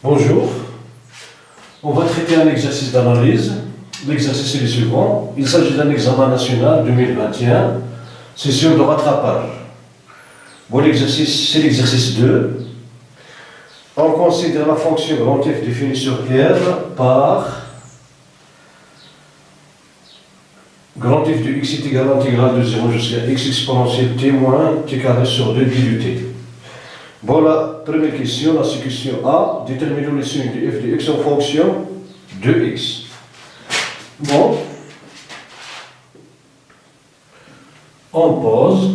Bonjour, on va traiter un exercice d'analyse. L'exercice est le suivant. Il s'agit d'un examen national 2021, session de rattrapage. Bon, l'exercice, c'est l'exercice 2. On considère la fonction grand F définie sur R par grand F de x est égal à l'intégrale de 0 jusqu'à x exponentielle t moins t carré sur 2 pi du t. Bon, la première question, la question A, déterminons les signes de f de x en fonction de x. Bon, on pose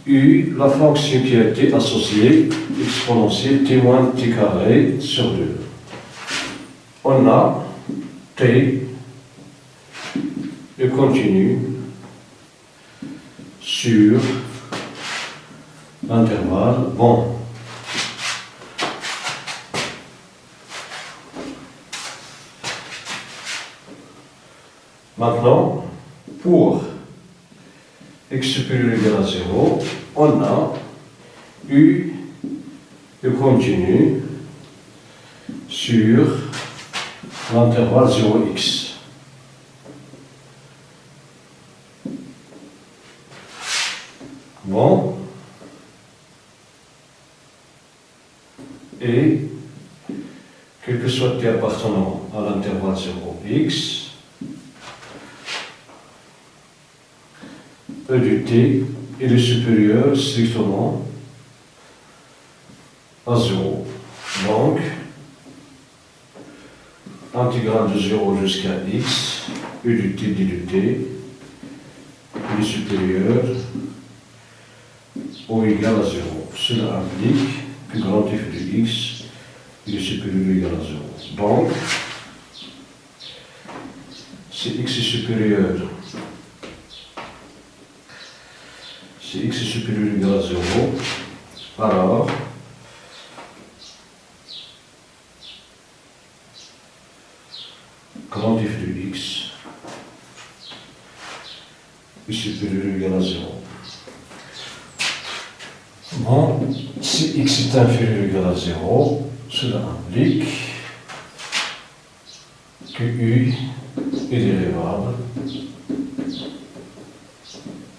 U, la fonction qui a été associée, exponentielle t moins t carré sur 2. On a t et continue sur l'intervalle. Bon. Maintenant, pour x supérieur ou égal à 0, on a U et continue sur l'intervalle 0x. Bon. Et quel que soit t appartenant à l'intervalle 0x, E du t est le supérieur strictement à 0. Donc, intégrale de 0 jusqu'à x, E du t d du t est supérieur ou égal à 0. Cela implique que grand f de x est supérieur ou égal à 0. Donc, si x est supérieur ou égal à 0, alors grand f de x est supérieur ou égal à 0. Bon, si x est inférieur ou égal à 0, cela implique que u est dérivable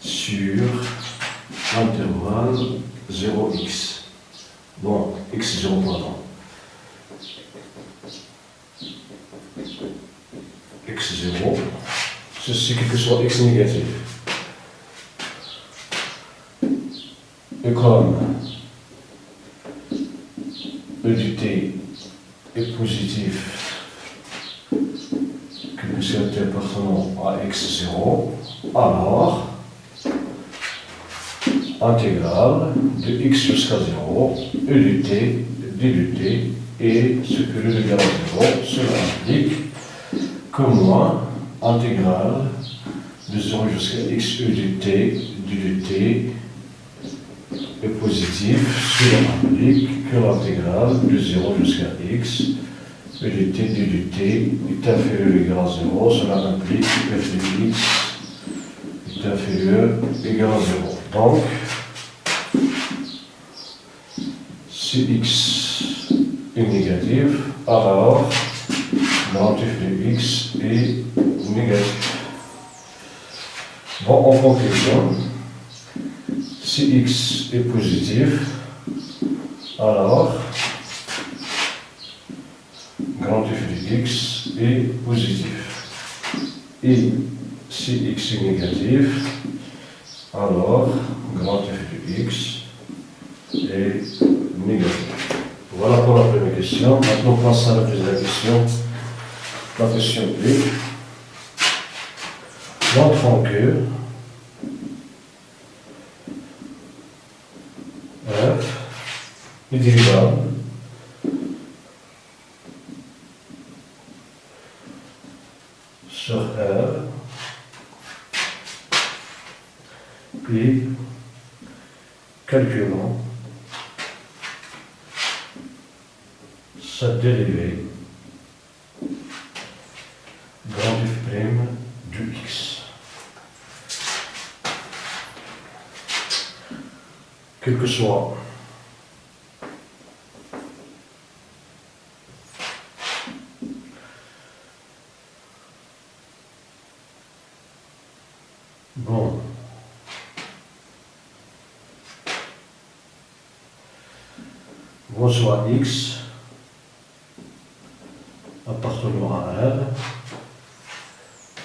sur l'intervalle 0x. Bon, x0 pardon. x0, ceci quel que soit x négatif. Et comme E du t est positif, quel que soit t appartenant à x0, alors intégrale de x jusqu'à 0, E du t, d du t est supérieur ou égal à 0. Cela implique que moins intégrale de 0 jusqu'à x, E du t, d du t est positif. Cela implique que l'intégrale de 0 jusqu'à x, E du t, d du t est inférieur ou égal à 0. Cela implique que f de x est inférieur ou égal à 0. Donc, si x est négatif, alors grand f de x est négatif. Bon, en conclusion, si x est positif, alors grand f de x est positif. Et si x est négatif, alors grand f de x est négatif. Voilà pour la première question. Maintenant, on passe à la deuxième question. La question B. Montrons que f est dérivable sur R et calculons sa dérivée grand f' du x. Quel que soit reçoit X appartenant à R,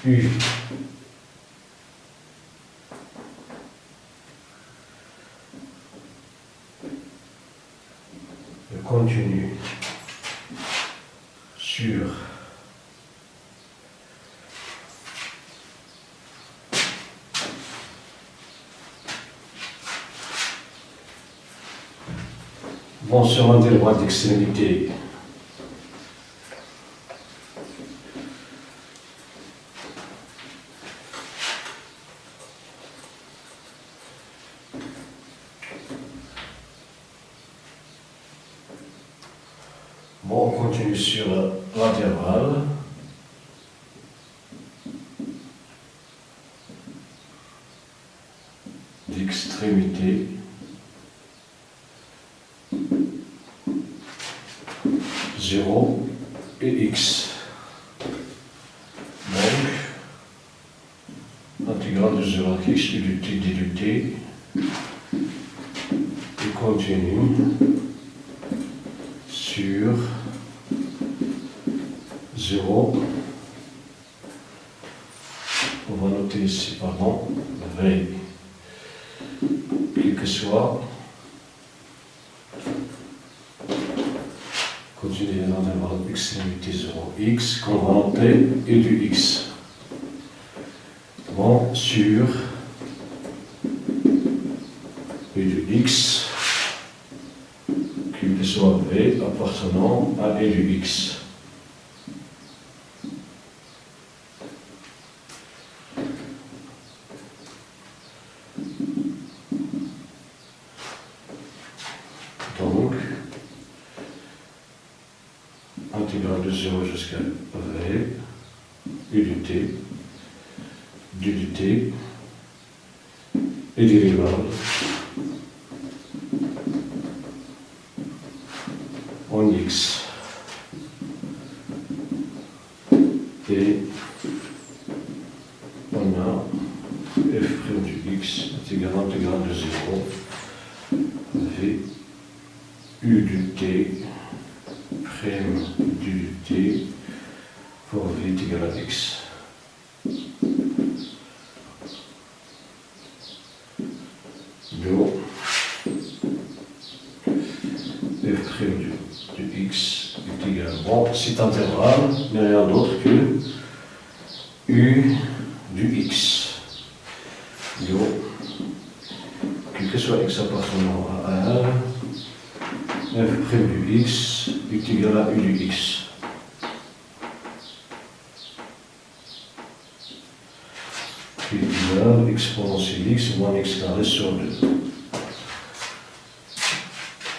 U le continu sur sur un des droits d'extrémité on continue sur l'intervalle d'extrémité zéro et X. Donc, intégrale de 0 à X du T et continue sur 0. On va noter ici, pardon, V, quel que soit. Continue dans l'intervalle extrémité 0x qu'on va noter et du x. Bon, sur et du x, qu'il soit V appartenant à et du x. Donc, intégrale de 0 jusqu'à V, U du T, du T, et dérivable en X. Et on a f' du X est égal à intégrale de 0, V, U du T, prime du T pour V est égal à X. Do f' du X est égal. Bon, cet intervalle n'est rien d'autre que U du X. Do, quel que soit X appartenant à R, f' du X est égal à U du X. Qui est égal à exponentielle X moins X carré sur 2.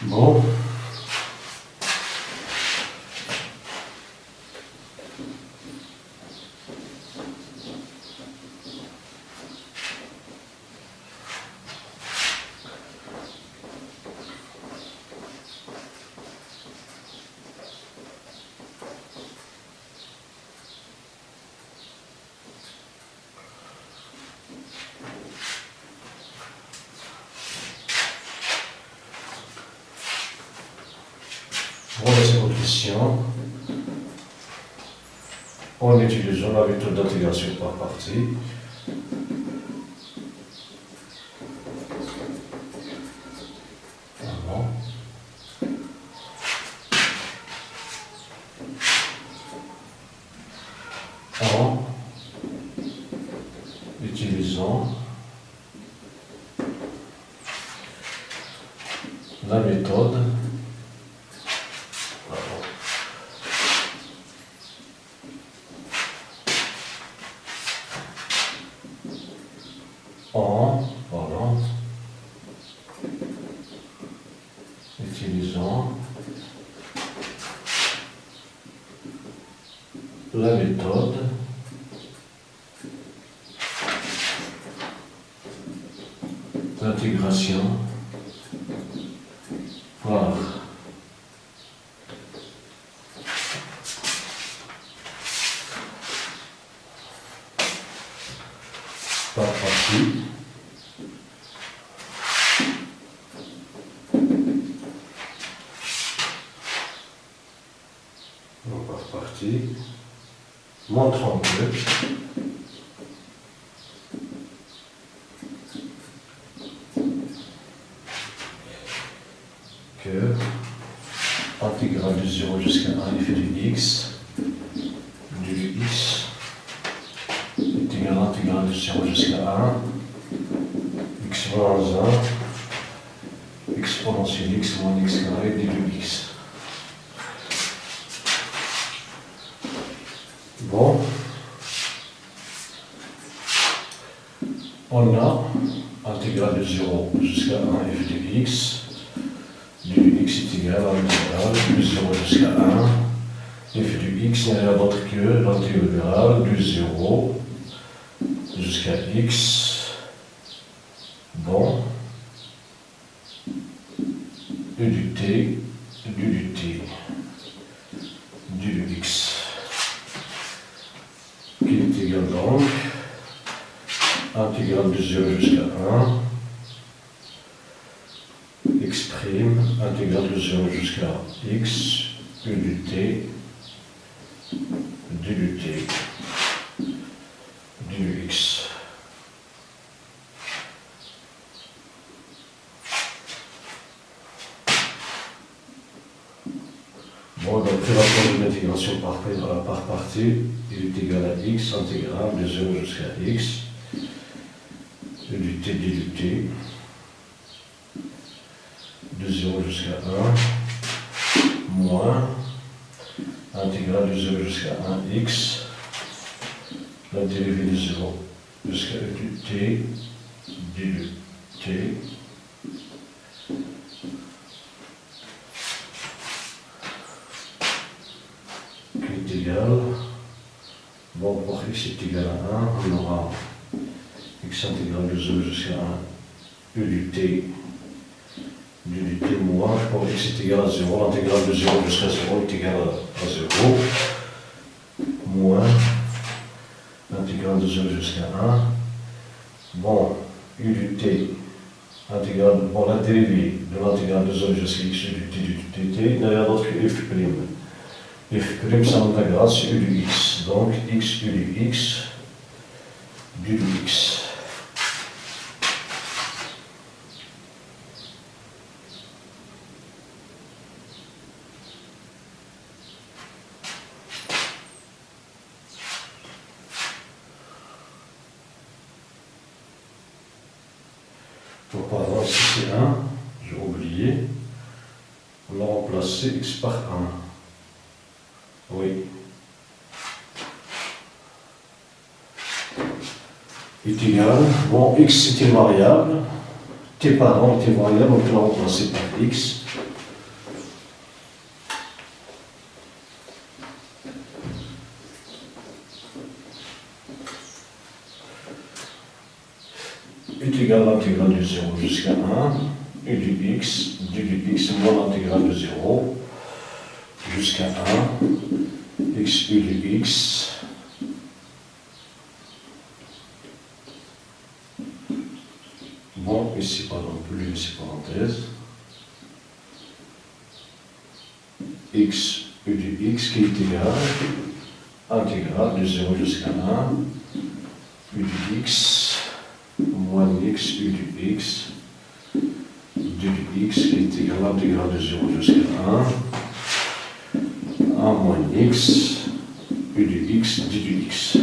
Bon. Pour la seconde question, en utilisant la méthode d'intégration par partie, en utilisant la méthode utilisant la méthode d'intégration par partie. partie, montrant que intégrale de 0 jusqu'à 1 f de x du x est égal à intégrale de 0 jusqu'à 1 x moins 1 exponentielle x moins x carré d de x. Bon, on a intégrale de 0 jusqu'à 1 f de x du x est égal à l'intégrale de 0 jusqu'à 1 f de x n'est rien d'autre que l'intégrale de 0 jusqu'à x, bon, e du t, du t, du x, qui est égal donc intégrale de 0 jusqu'à 1 x', intégrale de 0 jusqu'à x, e du t, du t, du x. Bon, donc pris la forme de l'intégration par partie, il est égal à x, intégrale de 0 jusqu'à x, e du t, du t, de 0 jusqu'à 1, moins intégrale de 0 jusqu'à 1x, la dérivée de 0 jusqu'à e du t, du t, qui est égal, bon, pour x est égal à 1, on aura x intégrale de 0 jusqu'à 1, e du t, du t moins, pour x est égal à 0, l'intégrale de 0 jusqu'à 0 est égale à 0, moins l'intégrale de 0 jusqu'à 1, bon, u du t, intégrale, bon, la dérivée de l'intégrale de 0 jusqu'à x du t n'a rien d'autre que f'. F' c'est l'intégrale, c'est u du x, donc x u du x, du x. Donc par exemple, si c'est 1, j'ai oublié, on a remplacé x par 1. Oui. Est égal, bon, x c'était variable, t par 1 était variable, on peut la remplacer par x. Est égal à l'intégrale de 0 jusqu'à 1, et du x moins l'intégrale de 0 jusqu'à 1, x u du x, bon, ici pas non plus, ici parenthèse, x u du x qui est égal, intégrale de 0 jusqu'à 1, u du x, moins x u du x, du x qui est égal à l'intégrale de 0 jusqu'à 1 moins x, u du x, du x.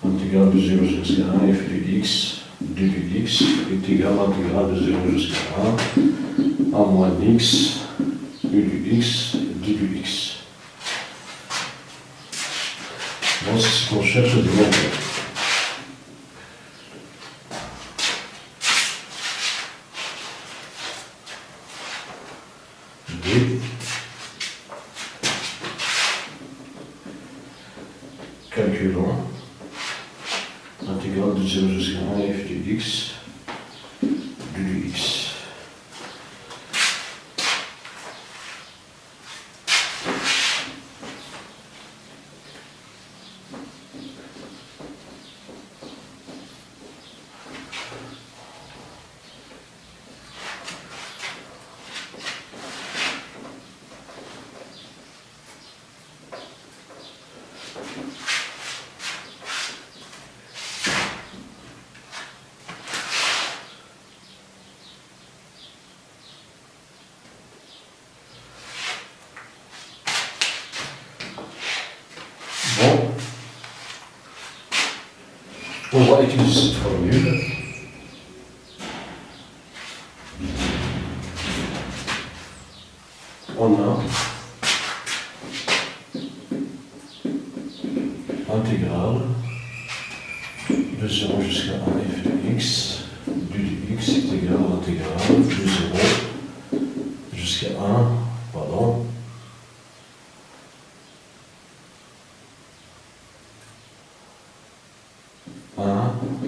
Intégrale de 0 jusqu'à 1 f du x, du x est égal à l'intégrale de 0 jusqu'à 1 moins x, u du x, du x. Bon, c'est ce qu'on cherche à démontrer. Calculons l'intégrale de 0 jusqu'à 1 f du x, du x. va utiliser cette formule. On a intégrale de 0 jusqu'à 1 f de x, du x est égal à l'intégrale de 0 jusqu'à 1, pardon,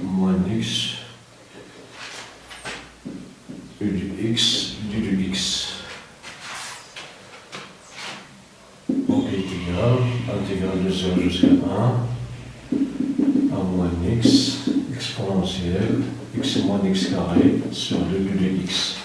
moins x u du x du x. Donc est égal à l'intégrale de 0 jusqu'à 1 à moins x exponentielle x moins x carré sur 2 u de x.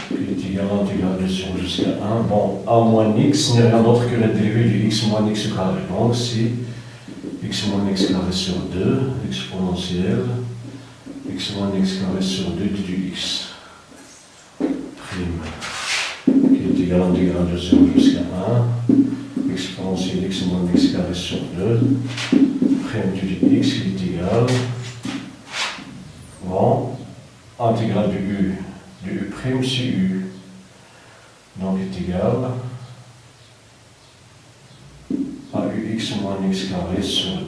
Qui est égal à l'intégrale de 0 jusqu'à 1. Bon, a moins x n'est rien d'autre que la dérivée du x moins x carré. Donc si x moins x carré sur 2 exponentielle x moins x carré sur 2 du x prime qui est égal à l'intégrale de 0 jusqu'à 1 exponentielle x moins x carré sur 2 prime du x qui est égal, bon, intégrale du u prime sur u, donc est égal à ux moins x carré sur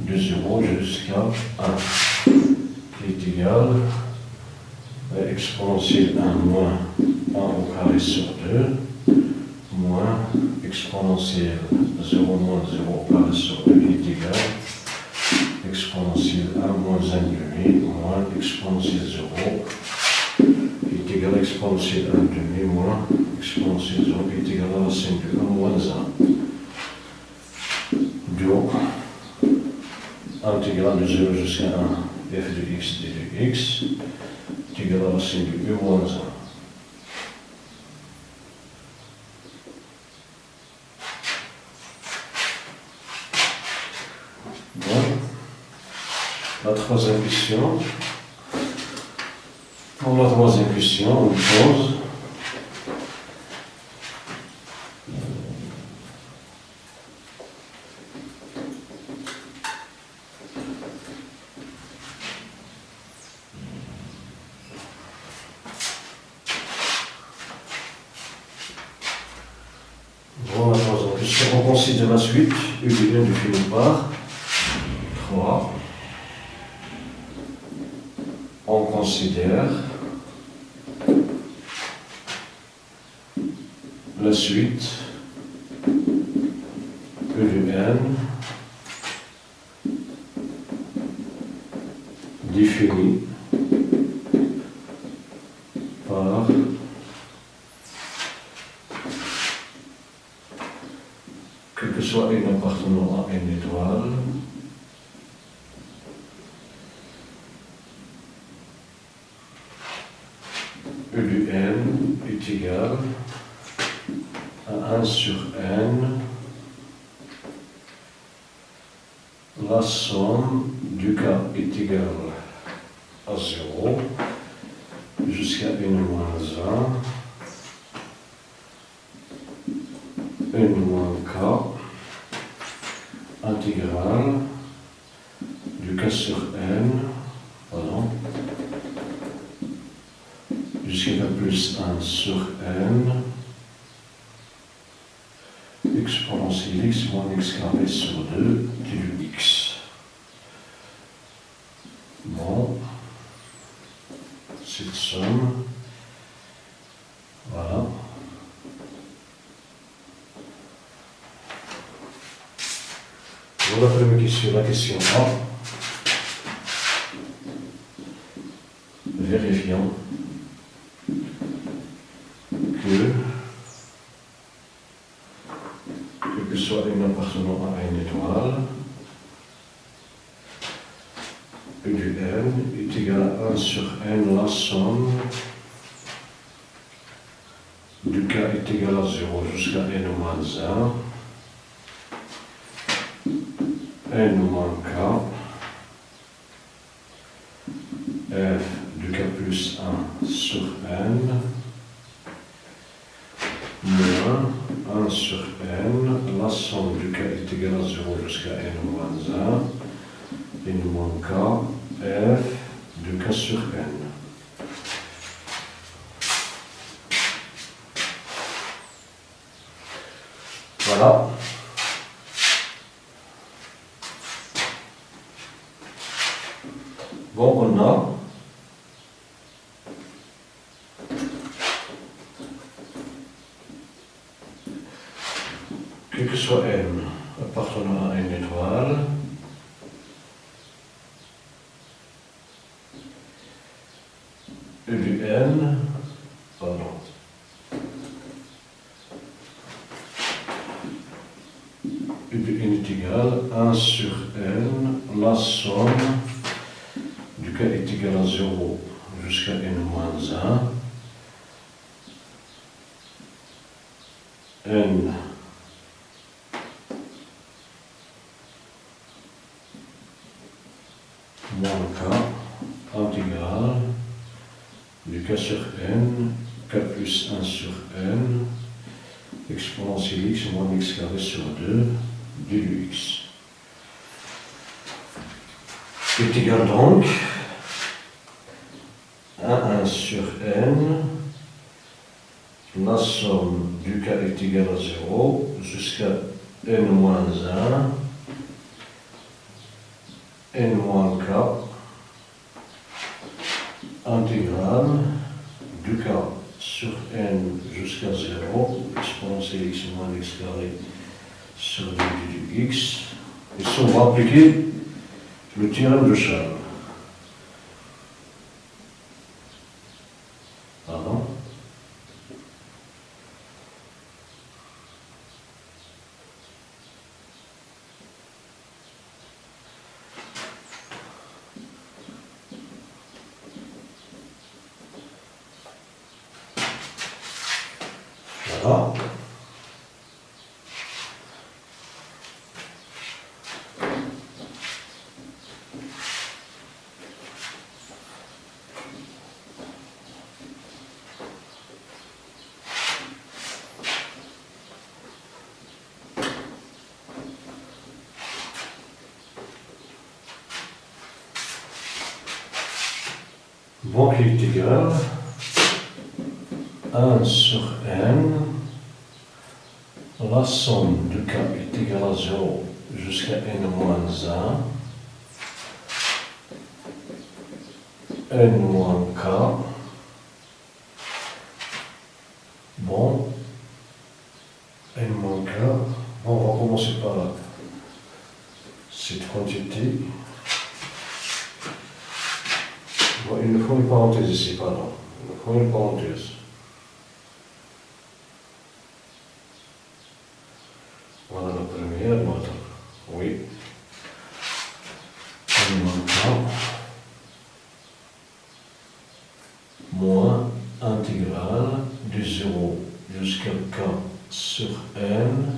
2 de 0 jusqu'à 1 qui est égal à exponentielle 1 moins 1 au carré sur 2 moins exponentielle 0 moins 0 au carré sur 2 est égal exponentielle 1 moins 1 demi moins exponentielle 0 est égal à exponentielle 1 demi moins exponentielle 0 est égal à la 5 de 1 moins 1. Donc, intégrale de 0 jusqu'à 1 f de x d de x est égal à la 5 de u moins 1. La troisième question. Pour la troisième question, on pose on considère la suite, u de 1 défini par 3. On considère la suite u de n définie par quel que soit n appartenant à n étoile u de n est égal à 1 sur n la somme du cas est égale à 0 jusqu'à n moins 1 n moins k intégrale du k sur n, pardon, jusqu'à k plus 1 sur n exponentielle x moins x carré sur 2 du x. Bon, cette somme, voilà. Voilà la première question, la question A. Vérifions que soit n appartenant à n étoile, u de n est égal à 1 sur n la somme du k est égal à 0 jusqu'à n moins 1, n moins k, f du k plus 1 sur n, moins 1 sur n, la somme du k est égale à 0 jusqu'à n moins 1, n moins k, f de k sur n. Voilà. Bon, on a quel que soit m appartenant à une étoile, E du n, pardon, E du n est égal à 1 sur n, la somme du k est égal à 0 jusqu'à n moins 1, n moins k intégrale du k sur n, k plus 1 sur n, exponentielle x moins x carré sur 2 du x. Est égal donc à 1 sur n, la somme du k est égale à 0 jusqu'à n moins 1, n moins k, intégrale du k sur n jusqu'à 0, exponentielle x moins x carré sur 2 du x. Ici, on va appliquer le théorème de Charles. Pardon. Voilà. Bon, qui est égal à 1 sur n, la somme de k est égale à 0 jusqu'à n moins 1, n moins k, bon, n moins k, bon, on va commencer par cette quantité. Bon, il nous faut une parenthèse ici, pardon, il nous faut une parenthèse. Voilà la première, l'autre. Oui. n moins k moins intégrale de 0 jusqu'à k sur n,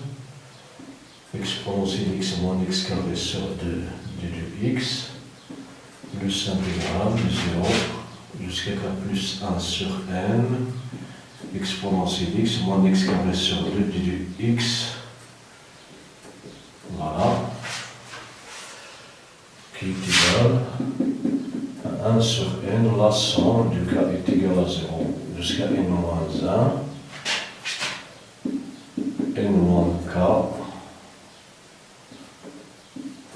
exponentielle x moins x carré sur 2 de 2x, plus intégrale de 0 jusqu'à k plus 1 sur n, exponentielle x moins x carré sur 2 de 2x. Voilà, qui est égal à 1 sur n, la somme du k est égale à 0 jusqu'à n moins 1, n moins k,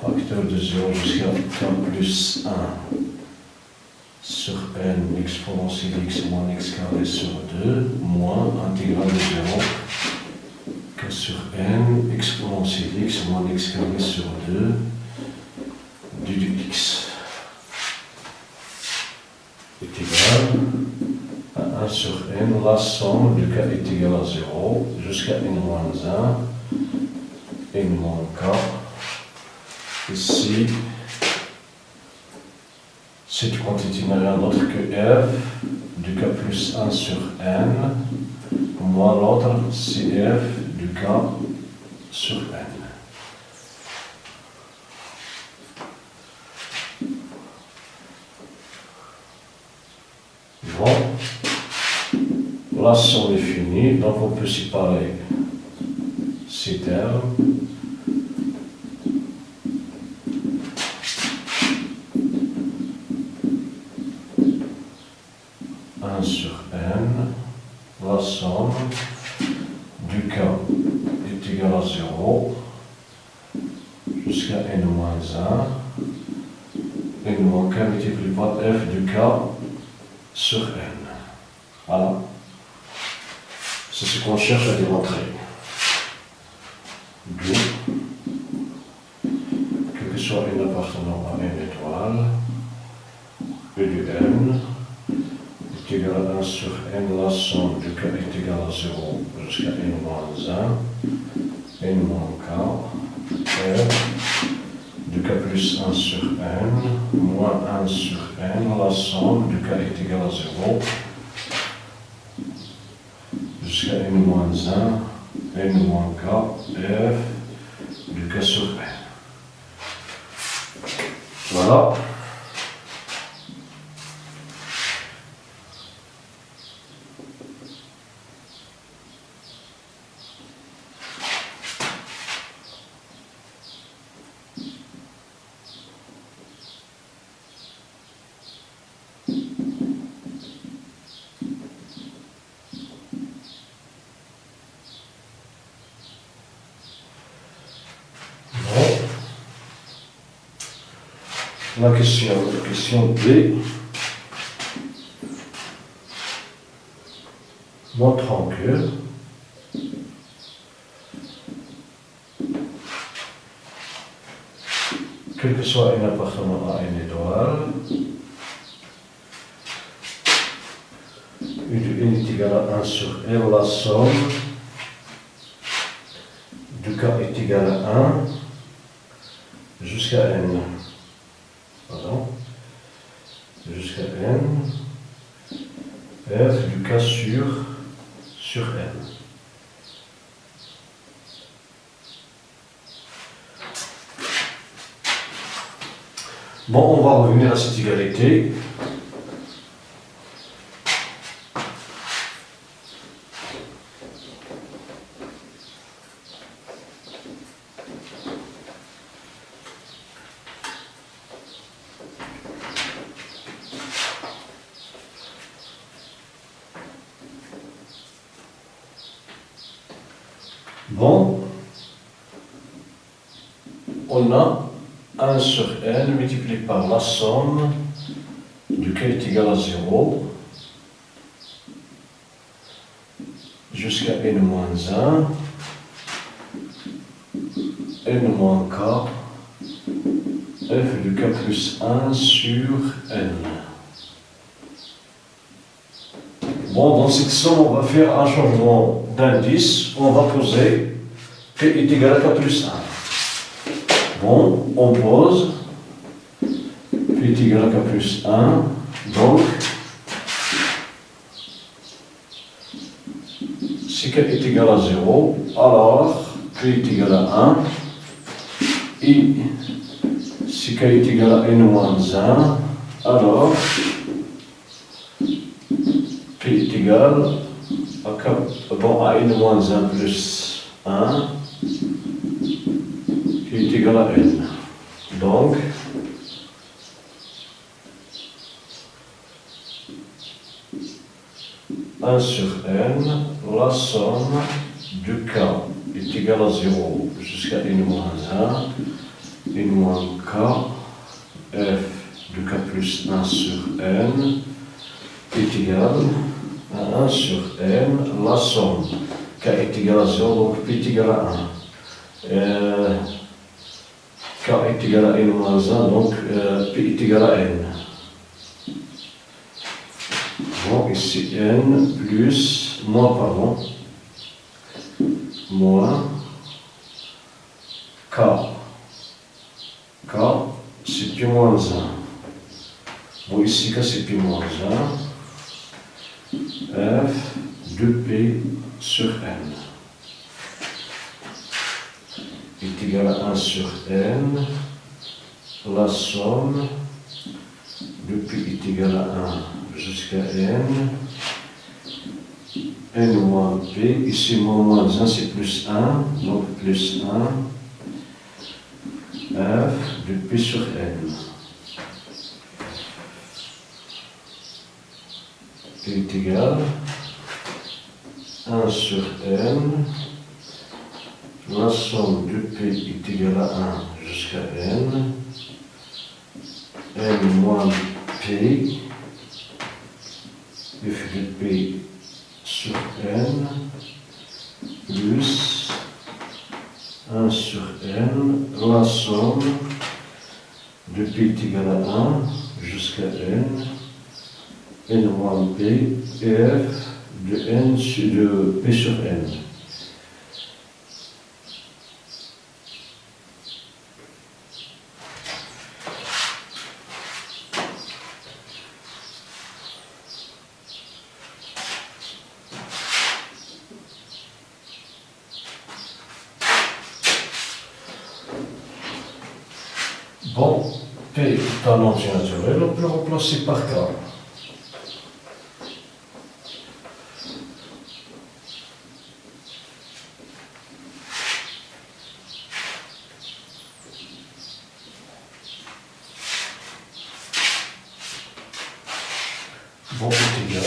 facteur de 0 jusqu'à k plus 1 sur n, exponentielle x moins x carré sur 2, moins intégrale de 0, k sur n, exponentielle x moins x carré sur 2, du x est égal à 1 sur n, la somme du k est égale à 0 jusqu'à n moins 1, n moins k. Ici, cette quantité n'a rien d'autre que f du k plus 1 sur n, moins l'autre c'est f du k sur n. Bon, la somme est finie, donc on peut séparer ces termes. Sur n, la somme du k est égale à 0 jusqu'à n-1. n-k multiplié par f du k sur n. Voilà. C'est ce qu'on cherche à démontrer. D'où, quel que soit n appartenant à n étoile, e du n est égal à 1 sur n, la somme du k est égale à 0 jusqu'à n-1, n-k, f du k plus 1 sur n, moins 1 sur n, la somme du k est égale à 0 jusqu'à n-1, n-k, f du k sur n. Voilà. La question B, montrant que quel que soit n appartenant à n étoile, u de n est égal à 1 sur r, la somme du k est égal à 1 jusqu'à n. Pardon, jusqu'à n, f du k sur n. Bon, on va revenir à cette égalité. Bon, on a 1 sur n multiplié par la somme du k est égal à 0 jusqu'à n-1, n-k, f du k plus 1 sur n. Bon, dans cette somme, on va faire un changement d'indice. On va poser p est égal à k plus 1. Bon, on pose p est égal à k plus 1. Donc, si k est égal à 0, alors p est égal à 1. Et si k est égal à n-1, alors p est égal à k, bon, à n-1 plus 1, qui est égal à n. Donc, un sur n, la somme du k est égale à 0 jusqu'à n-1, n-k, f du k plus 1 sur n est égal à 1 sur n, la somme k est égal à 0, donc p est égal à 1. K est égal à n-1, donc p est égal à n. Bon, ici n plus, moins k. K, c'est pi moins 1. Bon, ici k c'est pi moins 1. F de p sur n est égal à 1 sur n. La somme de p est égal à 1 jusqu'à n n moins p, ici moins 1 c'est plus 1, donc plus 1, f de p sur n. Est égal 1 sur n, la somme de p est égale à 1 jusqu'à n moins p, f de p sur n, plus 1 sur n, la somme de p est égale à 1 jusqu'à n moins p, f de p sur n. Bon, P est un entier naturel, on peut le remplacer par K. Bon, est égal.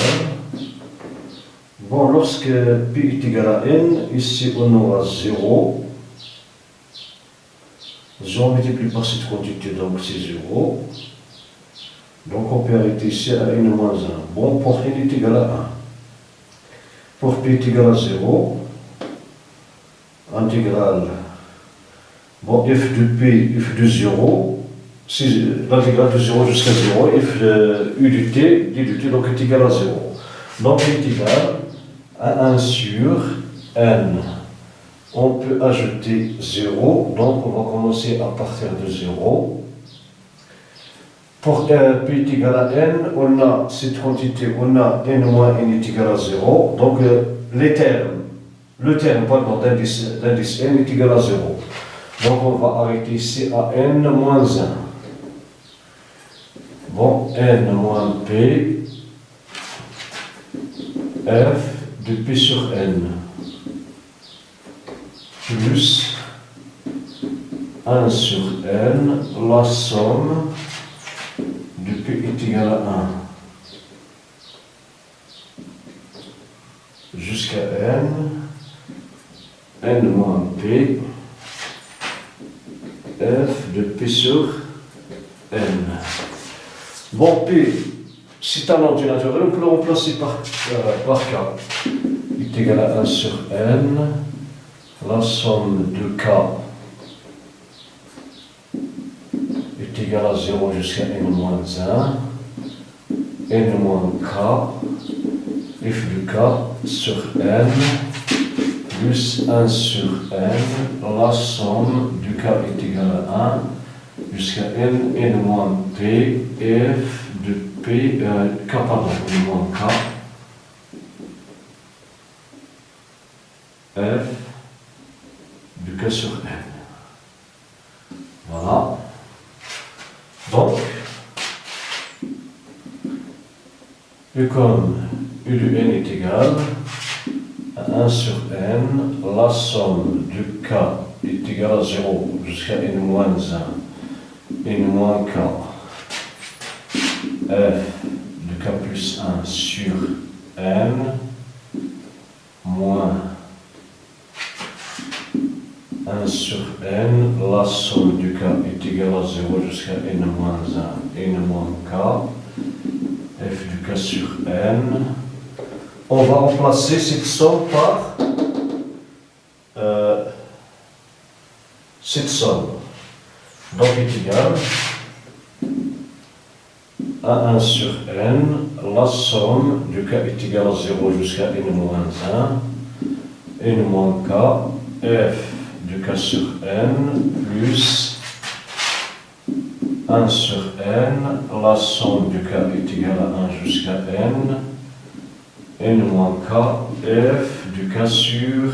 Bon, lorsque P est égal à N, ici on aura 0. 0 multiplié par cette quantité, donc c'est 0. Donc on peut arrêter ici à n moins 1. Bon, pour n est égal à 1. Pour p est égal à 0, intégrale, bon, f de p, f de 0, l'intégrale de 0 jusqu'à 0, f de u du t, d du t, donc est égal à 0. Donc est égal à 1 sur n. On peut ajouter 0, donc on va commencer à partir de 0. Pour p est égal à n, on a cette quantité, on a n moins n est égal à 0. Donc le terme pardon, d'indice n est égal à 0. Donc on va arrêter ici à n moins 1. Bon, n moins p, f de p sur n. Plus 1 sur n, la somme de p est égale à 1 jusqu'à n moins p, f de p sur n. Bon, p, c'est un entier naturel, on peut le remplacer par k. Est égal à 1 sur n. La somme de k est égale à 0 jusqu'à n moins 1, n moins k, f de k sur n, plus 1 sur n, la somme du k est égale à 1 jusqu'à n moins p, f de p, k pardon, n moins k, f du k sur n. Voilà. Donc, et comme u de n est égal à 1 sur n, la somme du k est égale à 0 jusqu'à n moins 1, n moins k, f de k plus 1 sur n, moins 1 sur n, la somme du k est égale à 0 jusqu'à n moins 1, n moins k, f du k sur n. On va remplacer cette somme par cette somme. Donc est égal à 1 sur n, la somme du k est égale à 0 jusqu'à n moins 1, n moins k, f du k sur n, plus 1 sur n, la somme du k est égale à 1 jusqu'à n moins k, f du k sur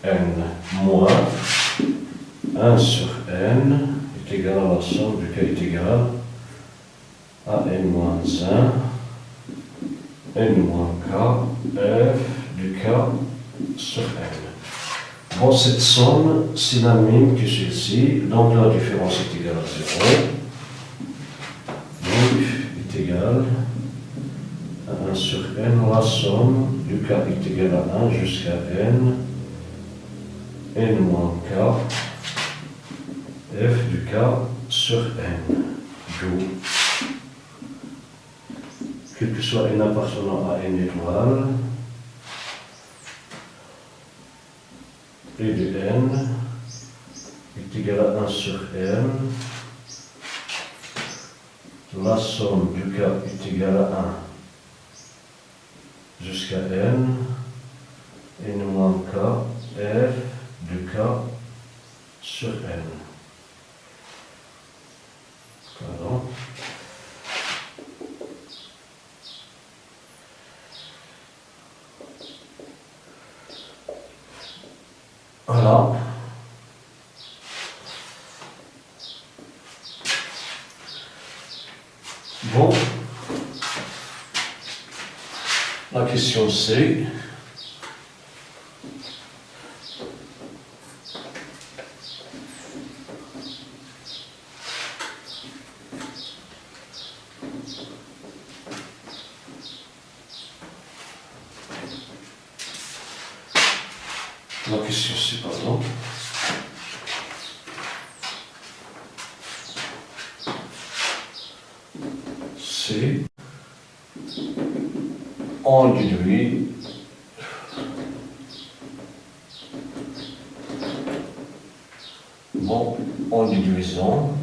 n, moins 1 sur n est égal à la somme du k est égal à n moins 1, n moins k, f du K sur N. Bon, cette somme, c'est la même que celle-ci, donc la différence est égale à 0. Donc, est égale à 1 sur N, la somme du K est égale à 1 jusqu'à N, N moins K, F du K sur N, d'où, quel que soit N appartenant à N étoile, P de N est égal à 1 sur N, la somme du K est égale à 1 jusqu'à N, N moins K, F de K sur N. Pardon. Voilà. Bon. La question c'est pardon. C'est on déduit bon, en déduisant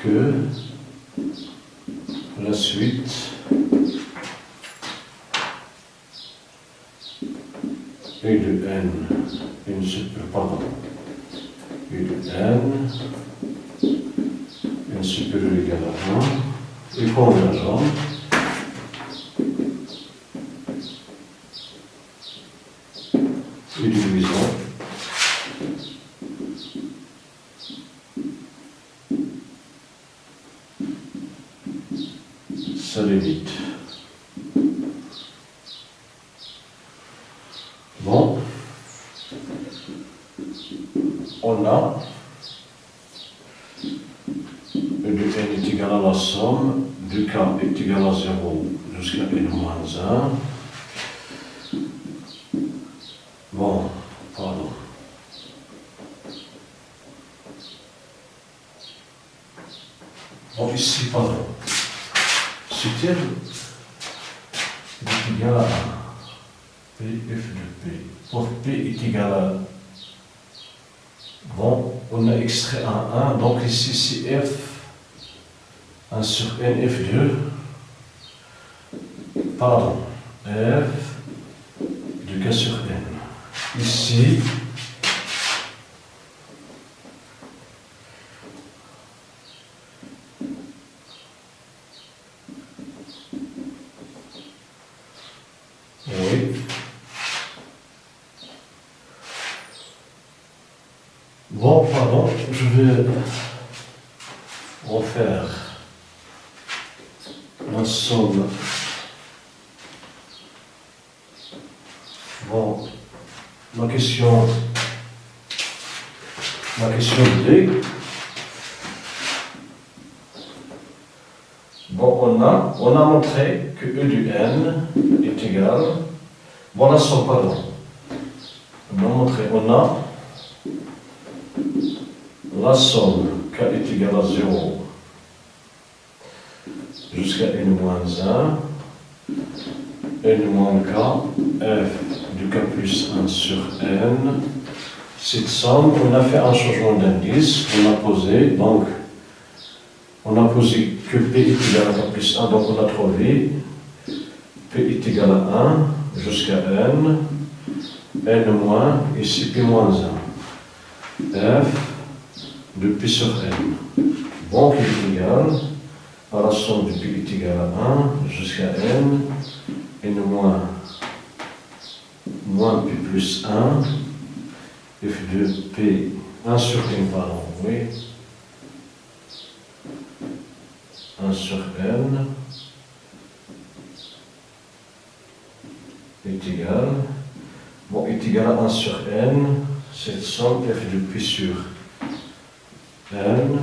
que la suite et de n, pardon, et de n, n supérieur ou égal à 1, est convergente et divisant sa limite. Bon, on a E de n est égal à la somme du K est égal à 0 jusqu'à n moins 1. Bon, pardon. Bon, ici, pardon. C'est L est égal à 1. P, F de P. Pour P est égal à... Bon, on a extrait un 1, donc ici c'est F 1 sur N, F2. Pardon, F de K sur N. Ici, oui. Bon, pardon, je vais refaire la somme. Bon, ma question D. Bon, on a montré que E du N est égal. Bon, la somme, pardon. On a montré, on a la somme K est égale à 0 jusqu'à N moins 1, N moins K, F du K plus 1 sur N. Cette somme, on a fait un changement d'indice, on a posé, donc, on a posé que P est égal à K plus 1, donc on a trouvé P est égal à 1 jusqu'à N, N moins, ici P moins 1, F de P sur N. Donc il est égal à la somme de P est égal à 1 jusqu'à N, N moins P plus 1, F de P, 1 sur N, pardon, oui. 1 sur n est égal, bon, est égal à 1 sur n, cette somme f de p sur n,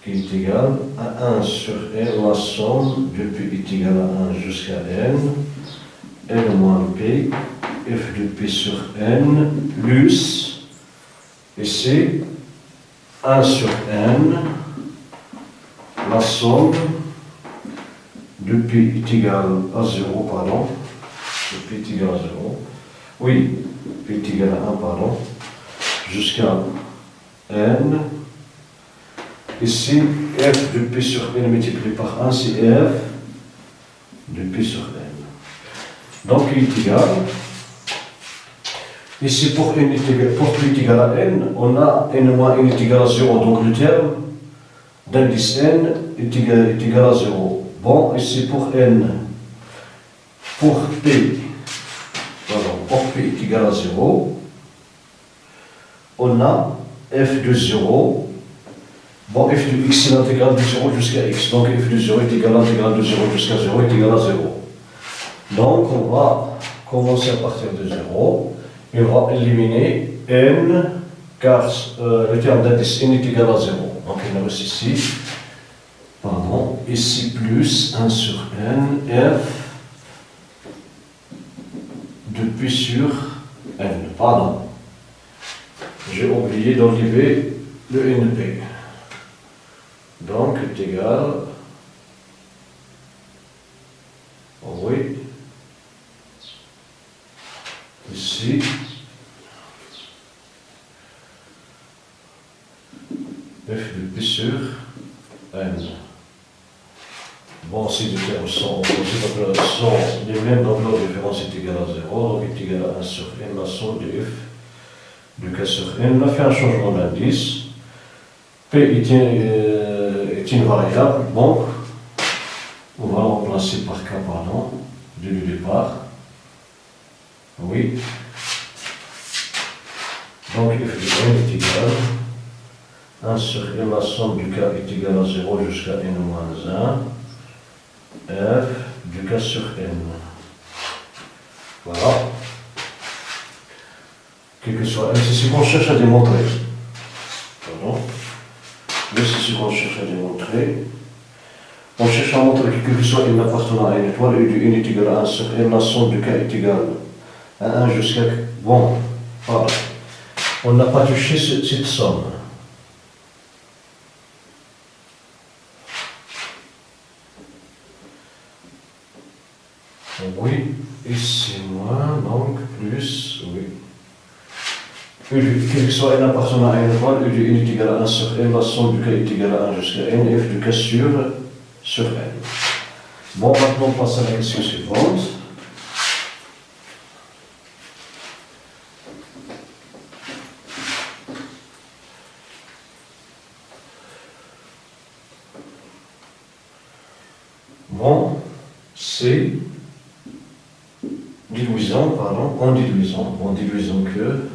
qui est égale à 1 sur n, la somme de p est égale à 1 jusqu'à n moins p, f de p sur n, plus, et c'est 1 sur n, la somme de p est égale à 0, pardon, de p est égal à 0, oui, p est égal à 1, pardon, jusqu'à n, ici, f de p sur n multiplié par 1, c'est f de p sur n. Donc, il est égal, ici pour p est égal à n, on a n moins n est égal à 0, donc le terme d'indice n est égal à 0. Bon, ici pour n, pour p est égal à 0, on a f de 0. Bon, f de x c'est l'intégrale de 0 jusqu'à x, donc f de 0 est égal à l'intégrale de 0 jusqu'à 0 est égal à 0. Donc on va commencer à partir de 0, et on va éliminer n, car le terme d'indice n est égal à 0. Donc il reste ici, pardon, ici plus 1 sur n, f de p sur n. Pardon, j'ai oublié d'enlever le np. Donc, est égal, oui, ici, f de p sur n. Bon, si les termes sont les mêmes, donc leur différence est égale à 0, donc est égal à 1 sur n, la somme de f de k sur n. On a fait un changement d'indice. P est une variable, donc on va le remplacer par k, pardon, dès le départ. Oui. Donc f de n est égal à 1 sur n, la somme du k est égale à 0 jusqu'à n moins 1, f du k sur n. Voilà. Quel que soit n, c'est ce qu'on cherche à démontrer. Pardon. Mais c'est ce qu'on cherche à démontrer. On cherche à montrer que quel que soit n appartenant à une étoile, u de n est égal à 1 sur n, la somme de k est égale à 1 jusqu'à... Bon, voilà. On n'a pas touché cette somme. Oui, ici moins, donc plus, oui. Quel que soit n appartenant à une étoile, u de n est égal à 1 sur n, la somme du k est égale à 1 jusqu'à n, f de k sur n. Bon, maintenant on passe à la question suivante. Bon, c'est déduisons, pardon, en déduisant que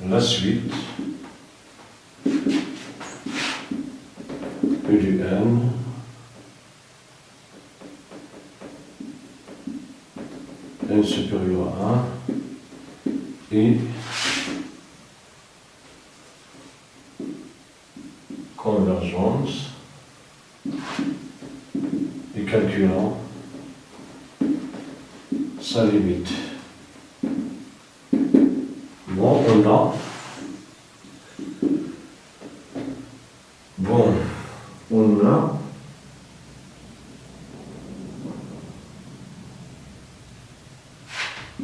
la suite E du n n supérieur à 1 et convergence et calculant sa limite. Bon, on a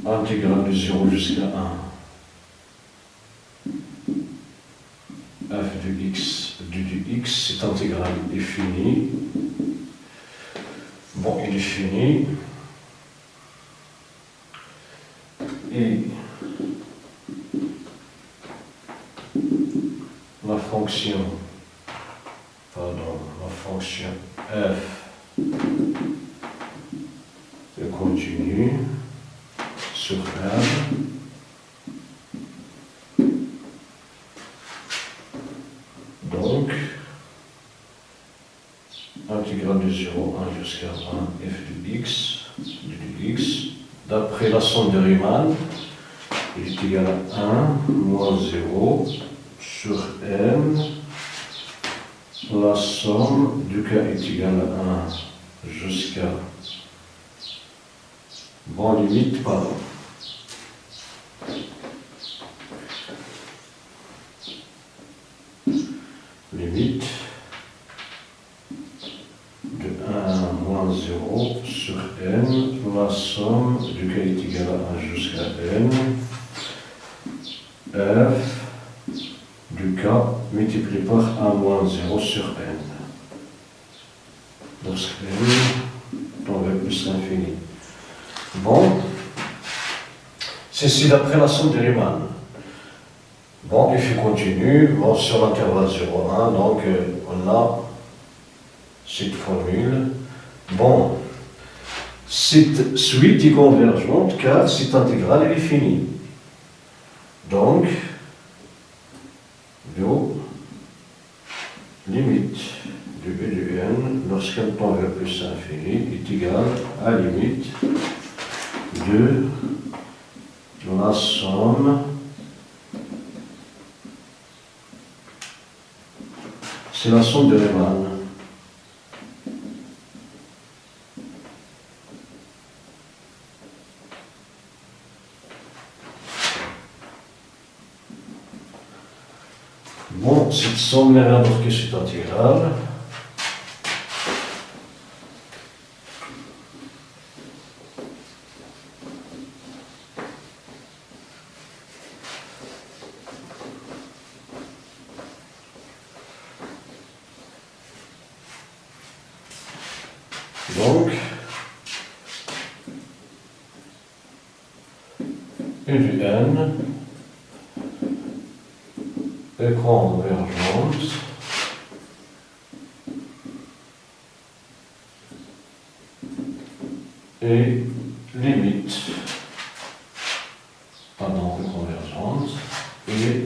intégrale de 0 jusqu'à 1 f de x du x, cette intégrale est finie. Bon, il est fini. Et la fonction f est continue sur R jusqu'à 1 f de x, d'après la somme de Riemann, il est égal à 1 moins 0 sur n, la somme du k est égale à 1 jusqu'à, bon, limite, pardon. Limite de 1 moins 0 sur n, la somme du k est égale à 1 jusqu'à n, f du k multiplié par 1 moins 0 sur n. Lorsque n tend vers plus l'infini. Bon, ceci d'après la somme de Riemann. Bon, il fait continu, bon, sur l'intervalle 0,1, donc on a cette formule. Bon, cette suite est convergente car cette intégrale elle est finie. Donc, rho limite de b de n lorsqu'elle tend vers plus l'infini est égale à la limite de la somme. C'est la somme de Riemann. Bon, cette somme n'est rien d'autre que cette intégrale. Donc, U du n est convergente et limite, pardon, convergente et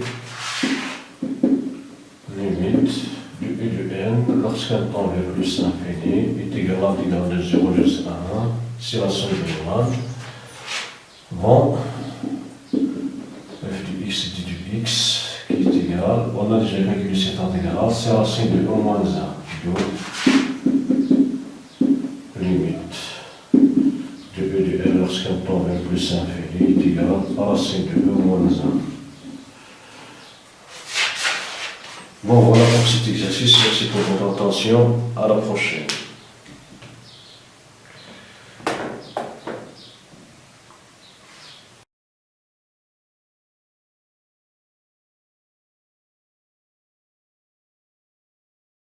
limite du U du n lorsqu'elle tend vers plus l'infini est égal à l'intégrale de 0 jusqu'à 1, c'est la somme de Riemann. Bon, f du x et du x qui est égal, on a déjà calculé cette intégrale, c'est la racine de 1 moins 1, de limite de E de n lorsqu'elle tend vers plus l'infini est égal à la racine de 1 moins 1. Bon, voilà pour cet exercice, merci pour votre attention, à la prochaine.